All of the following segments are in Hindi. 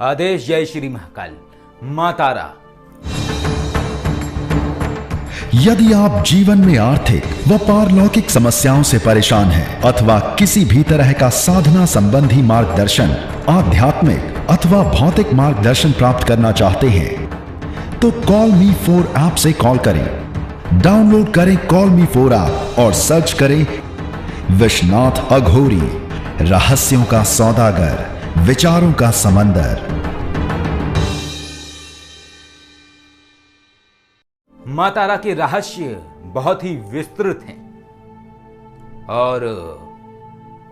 आदेश जय श्री महाकाल। मां तारा। यदि आप जीवन में आर्थिक व पारलौकिक समस्याओं से परेशान हैं अथवा किसी भी तरह का साधना संबंधी मार्गदर्शन, आध्यात्मिक अथवा भौतिक मार्गदर्शन प्राप्त करना चाहते हैं तो कॉल मी 4 ऐप से कॉल करें। डाउनलोड करें कॉल मी 4 ऐप और सर्च करें विश्वनाथ अघोरी, रहस्यों का सौदागर, विचारों का समंदर। मां तारा के रहस्य बहुत ही विस्तृत हैं और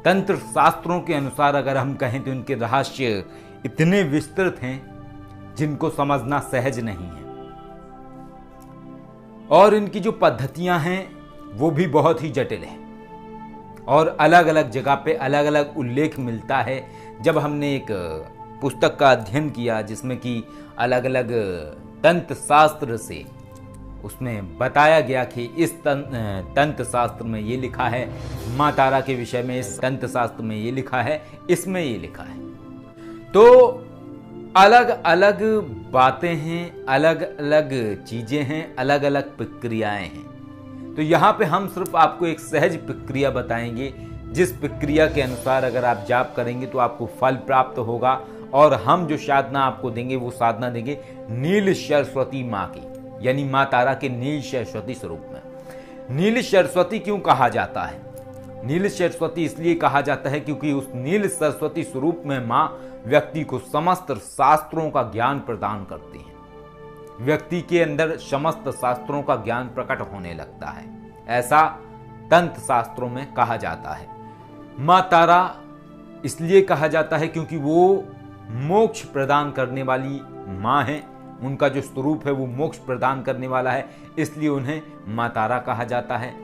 तंत्र शास्त्रों के अनुसार अगर हम कहें तो इनके रहस्य इतने विस्तृत हैं जिनको समझना सहज नहीं है। और इनकी जो पद्धतियां हैं वो भी बहुत ही जटिल है और अलग अलग जगह पे अलग अलग उल्लेख मिलता है। जब हमने एक पुस्तक का अध्ययन किया जिसमें कि अलग अलग तंत्र शास्त्र से उसमें बताया गया कि इस तंत्र शास्त्र में ये लिखा है, मां तारा के विषय में इस तंत्र शास्त्र में ये लिखा है, इसमें ये लिखा है, तो अलग अलग बातें हैं, अलग अलग चीजें हैं, अलग अलग प्रक्रियाएं हैं। तो यहाँ पे हम सिर्फ आपको एक सहज प्रक्रिया बताएंगे जिस प्रक्रिया के अनुसार अगर आप जाप करेंगे तो आपको फल प्राप्त होगा। और हम जो साधना आपको देंगे वो साधना देंगे नील सरस्वती माँ की, यानी मां तारा के नील सरस्वती स्वरूप में। नील सरस्वती क्यों कहा जाता है? नील सरस्वती इसलिए कहा जाता है क्योंकि उस नील सरस्वती स्वरूप में मां व्यक्ति को समस्त शास्त्रों का ज्ञान प्रदान करती है। व्यक्ति के अंदर समस्त शास्त्रों का ज्ञान प्रकट होने लगता है, ऐसा तंत्र शास्त्रों में कहा जाता है। मां तारा इसलिए कहा जाता है क्योंकि वो मोक्ष प्रदान करने वाली मां है। उनका जो स्वरूप है वो मोक्ष प्रदान करने वाला है, इसलिए उन्हें मां तारा कहा जाता है।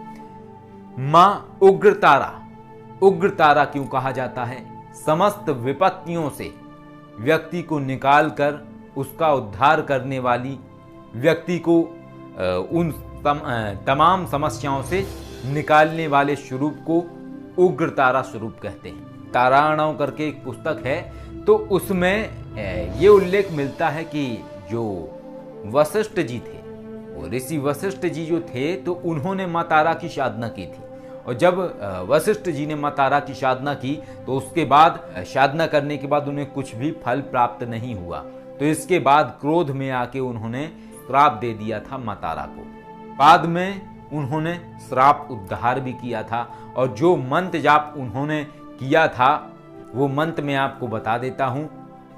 मां उग्र तारा, उग्र तारा क्यों कहा जाता है? समस्त विपत्तियों से व्यक्ति को निकाल कर उसका उद्धार करने वाली, व्यक्ति को उन तमाम समस्याओं से निकालने वाले स्वरूप को उग्र तारा स्वरूप कहते हैं। ताराणव करके एक पुस्तक है तो उसमें ये उल्लेख मिलता है कि जो वशिष्ठ जी थे, वो ऋषि वशिष्ठ जी जो थे तो उन्होंने मां तारा की साधना की थी। और जब वशिष्ठ जी ने मां तारा की साधना की तो उसके बाद साधना करने के बाद उन्हें कुछ भी फल प्राप्त नहीं हुआ। तो इसके बाद क्रोध में आके उन्होंने श्राप दे दिया था मां तारा को। बाद में उन्होंने श्राप उद्धार भी किया था और जो मंत्र जाप उन्होंने किया था वो मंत्र मैं आपको बता देता हूं।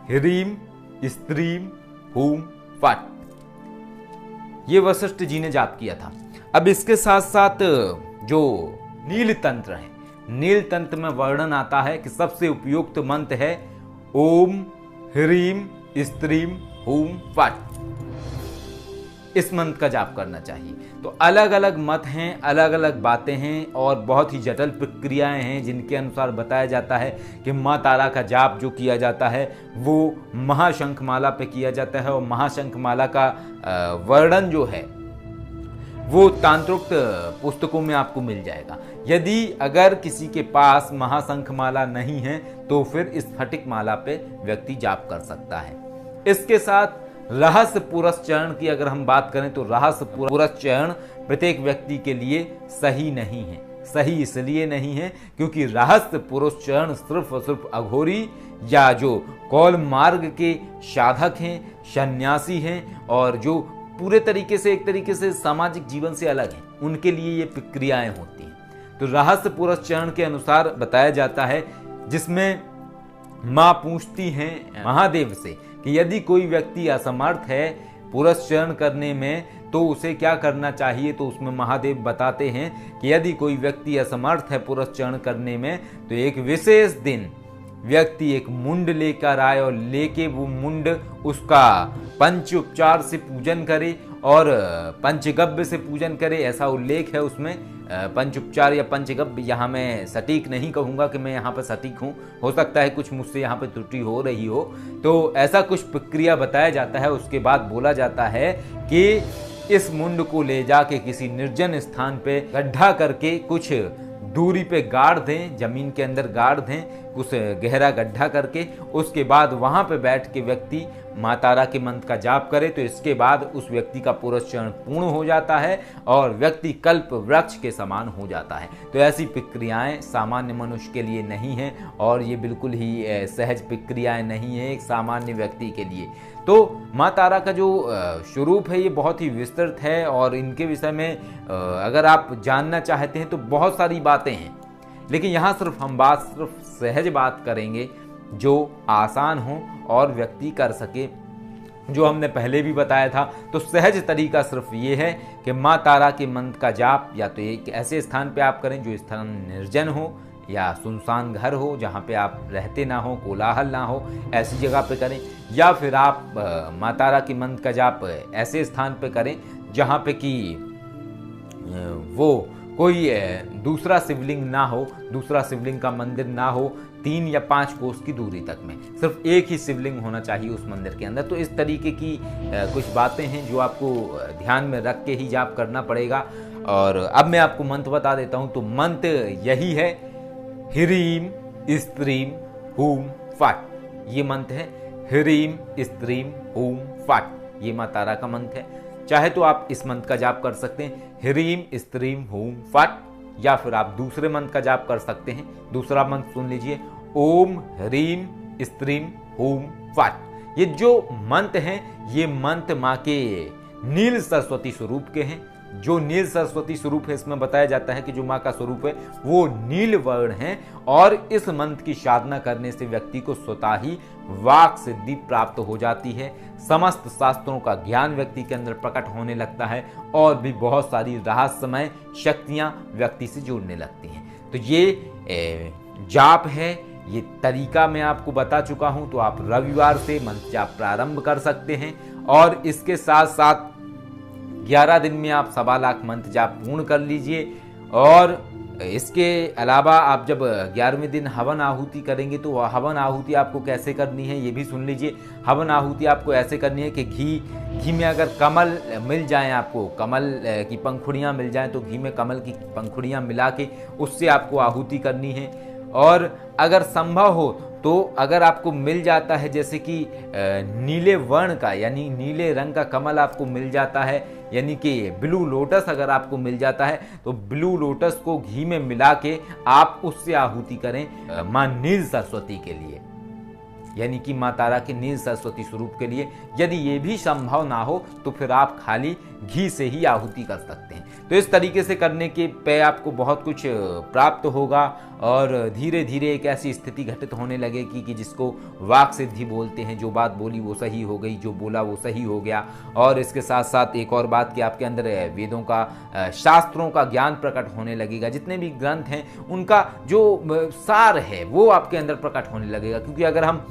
ह्रीम स्त्रीम हूम फट, ये वशिष्ठ जी ने जाप किया था। अब इसके साथ साथ जो नील तंत्र है, नील तंत्र में वर्णन आता है कि सबसे उपयुक्त मंत्र है ओम ह्रीम स्त्रीम हूम फट। इस मंत्र का जाप करना चाहिए। तो अलग अलग मत हैं, अलग अलग बातें हैं और बहुत ही जटिल प्रक्रियाएं हैं जिनके अनुसार बताया जाता है कि मां तारा का जाप जो किया जाता है वो महाशंखमाला पे किया जाता है। और महाशंखमाला का वर्णन जो है वो तांत्रिक पुस्तकों में आपको मिल जाएगा। यदि अगर किसी के पास महाशंखमाला नहीं है तो फिर स्फटिक माला पे व्यक्ति जाप कर सकता है। इसके साथ रहस्य पुरस्चरण की अगर हम बात करें तो रहस्य पुरस्चरण प्रत्येक व्यक्ति के लिए सही नहीं है। सही इसलिए नहीं है क्योंकि रहस्य पुरस्चरण सिर्फ और सिर्फ अघोरी या जो कौल मार्ग के साधक हैं, सन्यासी हैं और जो पूरे तरीके से एक तरीके से सामाजिक जीवन से अलग हैं, उनके लिए ये प्रक्रियाएं होती हैं। तो रहस्य पुरस्चरण के अनुसार बताया जाता है जिसमें मां पूछती हैं महादेव से कि यदि कोई व्यक्ति असमर्थ है पुरस्चरण करने में तो उसे क्या करना चाहिए। तो उसमें महादेव बताते हैं कि यदि कोई व्यक्ति असमर्थ है पुरस्चरण करने में तो एक विशेष दिन व्यक्ति एक मुंड लेकर आए और लेके वो मुंड उसका पंच उपचार से पूजन करे और पंचगव्य से पूजन करे। ऐसा उल्लेख है उसमें। पंच उपचार या पंचगव्य यहाँ मैं सटीक नहीं कहूँगा कि मैं यहाँ पर सटीक हूँ, हो सकता है कुछ मुझसे यहाँ पर त्रुटि हो रही हो। तो ऐसा कुछ प्रक्रिया बताया जाता है। उसके बाद बोला जाता है कि इस मुंड को ले जाके किसी निर्जन स्थान पे गड्ढा करके कुछ दूरी पे गाड़ दें, जमीन के अंदर गाड़ दें, उस गहरा गड्ढा करके उसके बाद वहाँ पे बैठ के व्यक्ति माँ तारा के मंत्र का जाप करे तो इसके बाद उस व्यक्ति का पुनश्चरण पूर्ण हो जाता है और व्यक्ति कल्प वृक्ष के समान हो जाता है। तो ऐसी प्रक्रियाएं सामान्य मनुष्य के लिए नहीं हैं और ये बिल्कुल ही सहज प्रक्रियाएं नहीं है एक सामान्य व्यक्ति के लिए। तो माँ तारा का जो स्वरूप है ये बहुत ही विस्तृत है और इनके विषय में अगर आप जानना चाहते हैं तो बहुत सारी बातें हैं, लेकिन यहाँ सिर्फ हम सिर्फ सहज बात करेंगे जो आसान हो और व्यक्ति कर सके। जो हमने पहले भी बताया था, तो सहज तरीका सिर्फ ये है कि माँ तारा के मंत्र का जाप या तो एक ऐसे स्थान पे आप करें जो स्थान निर्जन हो या सुनसान घर हो जहाँ पे आप रहते ना हो, कोलाहल ना हो, ऐसी जगह पे करें, या फिर आप माँ तारा के मंत्र का जाप ऐसे स्थान पे करें जहाँ पे कि वो कोई दूसरा शिवलिंग ना हो, दूसरा शिवलिंग का मंदिर ना हो, 3 या 5 कोस की दूरी तक में सिर्फ एक ही शिवलिंग होना चाहिए उस मंदिर के अंदर। तो इस तरीके की कुछ बातें हैं जो आपको ध्यान में रख के ही जाप करना पड़ेगा। और अब मैं आपको मंत्र बता देता हूँ। तो मंत्र यही है, ह्रीम स्त्रीम हूम फट। ये मंत्र है ह्रीम स्त्रीम हूम फट, ये माँ तारा का मंत्र है। चाहे तो आप इस मंत्र का जाप कर सकते हैं, ह्रीम स्त्रीम हूम फट, या फिर आप दूसरे मंत्र का जाप कर सकते हैं। दूसरा मंत्र सुन लीजिए, ओम ह्रीम स्त्रीम हूम फट। ये जो मंत्र हैं ये मंत्र माँ के नील सरस्वती स्वरूप के हैं। जो नील सरस्वती स्वरूप है इसमें बताया जाता है कि जो माँ का स्वरूप है वो नील वर्ण है और इस मंत्र की साधना करने से व्यक्ति को स्वतः ही वाक सिद्धि प्राप्त हो जाती है। समस्त शास्त्रों का ज्ञान व्यक्ति के अंदर प्रकट होने लगता है और भी बहुत सारी रहस्यमय शक्तियां व्यक्ति से जुड़ने लगती हैं। तो ये जाप है, ये तरीका मैं आपको बता चुका हूं। तो आप रविवार से मंत्र जाप प्रारंभ कर सकते हैं और इसके साथ साथ 11 दिन में आप 1.25 लाख मंत्र जाप पूर्ण कर लीजिए। और इसके अलावा आप जब 11वें दिन हवन आहुति करेंगे तो हवन आहुति आपको कैसे करनी है ये भी सुन लीजिए। हवन आहुति आपको ऐसे करनी है कि घी में अगर कमल मिल जाएं, आपको कमल की पंखुड़ियां मिल जाएं तो घी में कमल की पंखुड़ियां मिला के उससे आपको आहुति करनी है। और अगर संभव हो तो अगर आपको मिल जाता है जैसे कि नीले वर्ण का यानी नीले रंग का कमल आपको मिल जाता है, यानी कि ब्लू लोटस अगर आपको मिल जाता है तो ब्लू लोटस को घी में मिला के आप उससे आहुति करें माँ नील सरस्वती के लिए, यानी कि माँ तारा के नील सरस्वती स्वरूप के लिए। यदि ये भी संभव ना हो तो फिर आप खाली घी से ही आहुति कर सकते हैं। तो इस तरीके से करने के पे आपको बहुत कुछ प्राप्त होगा और धीरे धीरे एक ऐसी स्थिति घटित होने लगेगी कि जिसको वाक सिद्धि बोलते हैं। जो बात बोली वो सही हो गई, जो बोला वो सही हो गया। और इसके साथ साथ एक और बात कि आपके अंदर वेदों का, शास्त्रों का ज्ञान प्रकट होने लगेगा। जितने भी ग्रंथ हैं उनका जो सार है वो आपके अंदर प्रकट होने लगेगा। क्योंकि अगर हम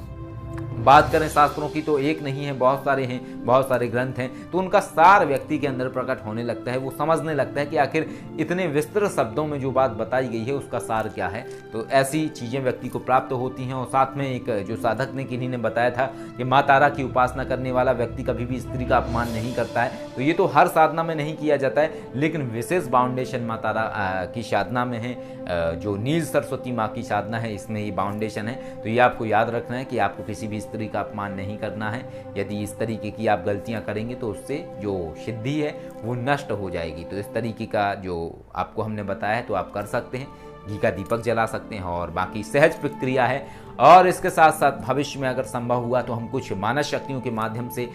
बात करें शास्त्रों की तो एक नहीं है, बहुत सारे हैं, बहुत सारे ग्रंथ हैं। तो उनका सार व्यक्ति के अंदर प्रकट होने लगता है। वो समझने लगता है कि आखिर इतने विस्तृत शब्दों में जो बात बताई गई है उसका सार क्या है। तो ऐसी चीज़ें व्यक्ति को प्राप्त होती हैं। और साथ में एक जो साधक ने किन्हीं ने बताया था कि माँ तारा की उपासना करने वाला व्यक्ति कभी भी स्त्री का अपमान नहीं करता है। तो ये तो हर साधना में नहीं किया जाता है, लेकिन विशेष बाउंडेशन माँ तारा की साधना में है। जो नील सरस्वती माँ की साधना है इसमें ये बाउंडेशन है। तो ये आपको याद रखना है कि आपको किसी भी स्त्री का अपमान नहीं करना है। यदि इस तरीके की आप गलतियां करेंगे तो उससे जो सिद्धि है वो नष्ट हो जाएगी। तो इस तरीके का जो आपको हमने बताया है तो आप कर सकते हैं। घी का दीपक जला सकते हैं और बाकी सहज प्रक्रिया है। और इसके साथ साथ भविष्य में अगर संभव हुआ तो हम कुछ मानस शक्तियों के माध्यम से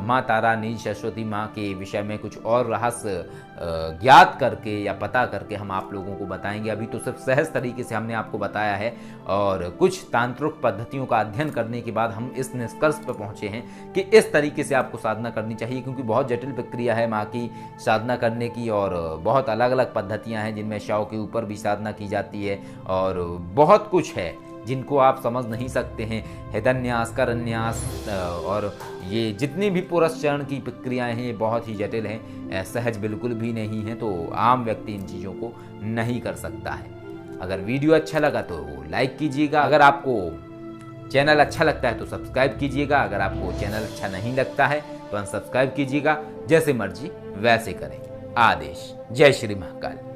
माँ तारा नील सरस्वती माँ के विषय में कुछ और रहस्य ज्ञात करके या पता करके हम आप लोगों को बताएंगे। अभी तो सिर्फ सहज तरीके से हमने आपको बताया है और कुछ तांत्रिक पद्धतियों का अध्ययन करने के बाद हम इस निष्कर्ष पर पहुँचे हैं कि इस तरीके से आपको साधना करनी चाहिए। क्योंकि बहुत जटिल प्रक्रिया है माँ की साधना करने की और बहुत अलग अलग पद्धतियाँ हैं जिनमें शव के ऊपर भी साधना की जाती है और बहुत कुछ है जिनको आप समझ नहीं सकते हैं। हृदन्यास, करन्यास और ये जितनी भी पुरस्चरण की प्रक्रियाएं हैं ये बहुत ही जटिल हैं, सहज बिल्कुल भी नहीं है। तो आम व्यक्ति इन चीज़ों को नहीं कर सकता है। अगर वीडियो अच्छा लगा तो लाइक कीजिएगा। अगर आपको चैनल अच्छा लगता है तो सब्सक्राइब कीजिएगा। अगर आपको चैनल अच्छा नहीं लगता है तो अनसब्सक्राइब कीजिएगा। जैसे मर्जी वैसे करें। आदेश। जय श्री महाकाल।